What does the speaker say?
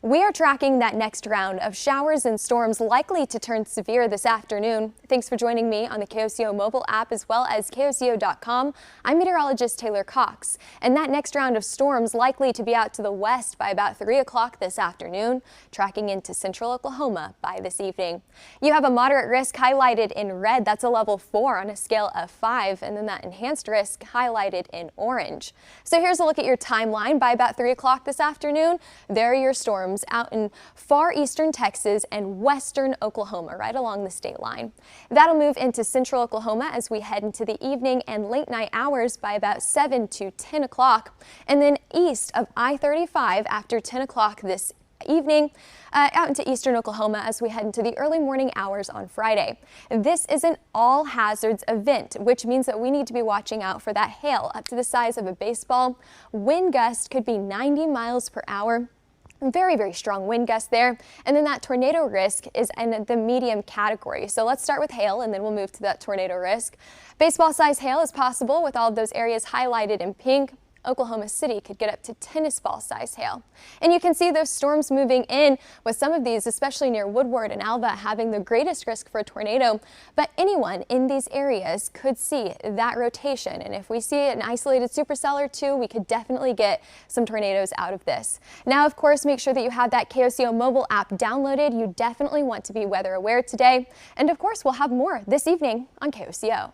We are tracking that next round of showers and storms likely to turn severe this afternoon. Thanks for joining me on the KOCO mobile app as well as KOCO.com. I'm meteorologist Taylor Cox, and that next round of storms likely to be out to the west by about 3 o'clock this afternoon, tracking into central Oklahoma by this evening. You have a moderate risk highlighted in red. That's a level 4 on a scale of 5, and then that enhanced risk highlighted in orange. So here's a look at your timeline. By about 3 o'clock this afternoon, there are your storms out in far eastern Texas and western Oklahoma, right along the state line. That'll move into central Oklahoma as we head into the evening and late night hours by about 7 to 10 o'clock, and then east of I-35 after 10 o'clock this evening out into eastern Oklahoma as we head into the early morning hours on Friday. This is an all hazards event, which means that we need to be watching out for that hail up to the size of a baseball. Wind gust could be 90 miles per hour. Very, very strong wind gust there. And then that tornado risk is in the medium category. So let's start with hail and then we'll move to that tornado risk. Baseball size hail is possible with all of those areas highlighted in pink. Oklahoma City could get up to tennis ball size hail. And you can see those storms moving in with some of these, especially near Woodward and Alva, having the greatest risk for a tornado. But anyone in these areas could see that rotation. And if we see an isolated supercell or two, we could definitely get some tornadoes out of this. Now, of course, make sure that you have that KOCO mobile app downloaded. You definitely want to be weather aware today. And of course, we'll have more this evening on KOCO.